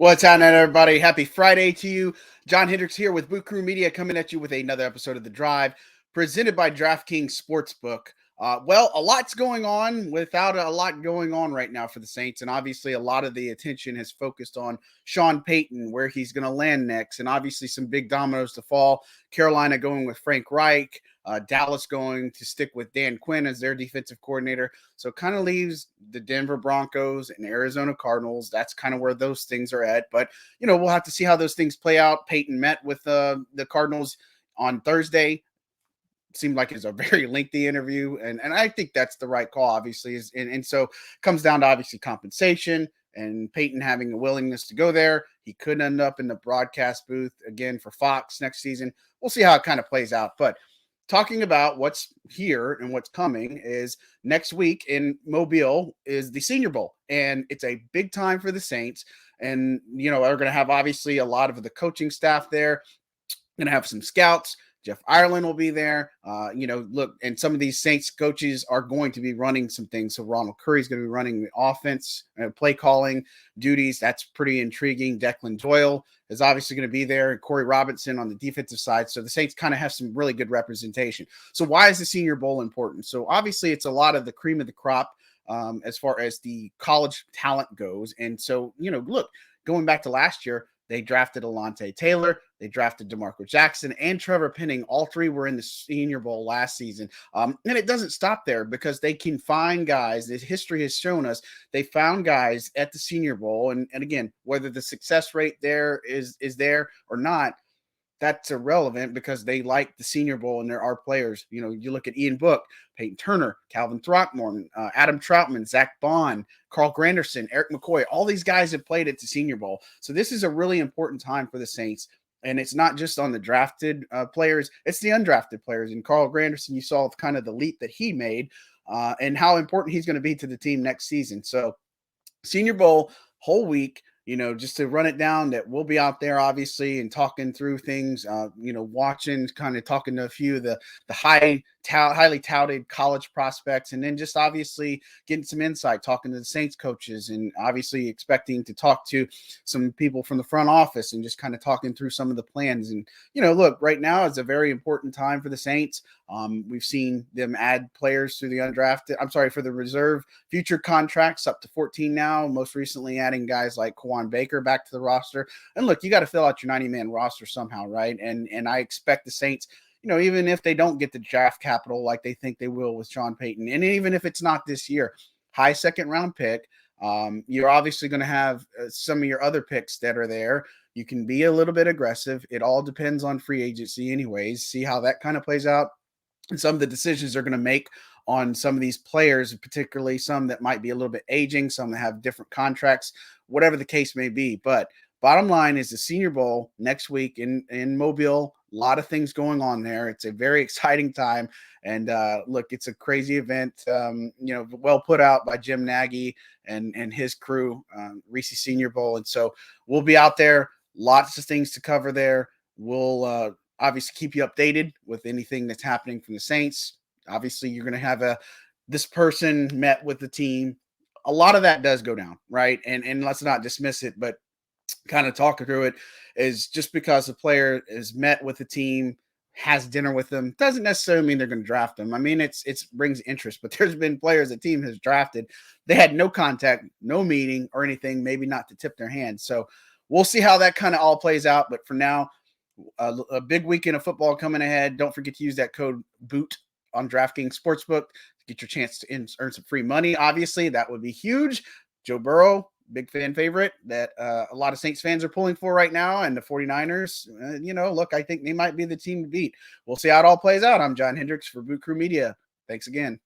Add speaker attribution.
Speaker 1: What's happening, everybody? Happy Friday to you. John Hendricks here with Boot Crew Media, coming at you with another episode of The Drive, presented by DraftKings Sportsbook. Well, a lot's going on without a lot going on right now for the Saints, and obviously a lot of the attention has focused on Sean Payton, where he's going to land next, and obviously some big dominoes to fall. Carolina going with Frank Reich, Dallas going to stick with Dan Quinn as their defensive coordinator. So it kind of leaves the Denver Broncos and Arizona Cardinals. That's kind of where those things are at. But, we'll have to see how those things play out. Payton met with the Cardinals on Thursday. Seemed like it's a very lengthy interview. And I think that's the right call, obviously. And so it comes down to obviously compensation and Payton having a willingness to go there. He could end up in the broadcast booth again for Fox next season. We'll see how it kind of plays out. But talking about what's here and what's coming is next week in Mobile is the Senior Bowl, and it's a big time for the Saints. And, we're going to have obviously a lot of the coaching staff there, going to have some scouts. Jeff Ireland will be there. Look, and some of these Saints coaches are going to be running some things. So Ronald Curry's going to be running the offense, play calling duties. That's pretty intriguing. Declan Doyle is obviously going to be there, and Corey Robinson on the defensive side. So the Saints kind of have some really good representation. So why is the Senior Bowl important? So obviously it's a lot of the cream of the crop as far as the college talent goes. And so, look, going back to last year, they drafted Alontae Taylor. They drafted DeMarco Jackson and Trevor Penning. All three were in the Senior Bowl last season. And it doesn't stop there because they can find guys. The history has shown us they found guys at the Senior Bowl. And again, whether the success rate there is there or not, that's irrelevant because they like the Senior Bowl and there are players. You look at Ian Book, Peyton Turner, Calvin Throckmorton, Adam Troutman, Zach Bond, Carl Granderson, Eric McCoy. All these guys have played at the Senior Bowl. So this is a really important time for the Saints. And it's not just on the drafted players, it's the undrafted players. And Carl Granderson, you saw kind of the leap that he made and how important he's going to be to the team next season. So Senior Bowl, whole week. Just to run it down, that we'll be out there obviously and talking through things, watching, kind of talking to a few of the highly touted college prospects, and then just obviously getting some insight, talking to the Saints coaches, and obviously expecting to talk to some people from the front office and just kind of talking through some of the plans. And, look, right now is a very important time for the Saints. We've seen them add players through for the reserve future contracts up to 14 now, most recently adding guys like Kwan Baker back to the roster. And look, you got to fill out your 90-man roster somehow, right? And I expect the Saints, even if they don't get the draft capital like they think they will with Sean Payton, and even if it's not this year, high second-round pick, you're obviously going to have some of your other picks that are there. You can be a little bit aggressive. It all depends on free agency anyways. See how that kind of plays out. And some of the decisions they're going to make on some of these players, particularly some that might be a little bit aging, some that have different contracts, whatever the case may be. But bottom line is the Senior Bowl next week in Mobile. A lot of things going on there. It's a very exciting time. And look, it's a crazy event, well put out by Jim Nagy and his crew, Reese Senior Bowl. And so we'll be out there. Lots of things to cover there. We'll obviously keep you updated with anything that's happening from the Saints. Obviously, you're going to have this person met with the team. A lot of that does go down, right? And let's not dismiss it, but kind of talking through it is just because the player is met with the team, has dinner with them, doesn't necessarily mean they're going to draft them. I mean, it brings interest, but there's been players the team has drafted. They had no contact, no meeting or anything, maybe not to tip their hand. So we'll see how that kind of all plays out. But for now, a big weekend of football coming ahead. Don't forget to use that code BOOT on DraftKings Sportsbook to get your chance to earn some free money. Obviously, that would be huge. Joe Burrow, big fan favorite that a lot of Saints fans are pulling for right now. And the 49ers, look, I think they might be the team to beat. We'll see how it all plays out. I'm John Hendricks for Boot Crew Media. Thanks again.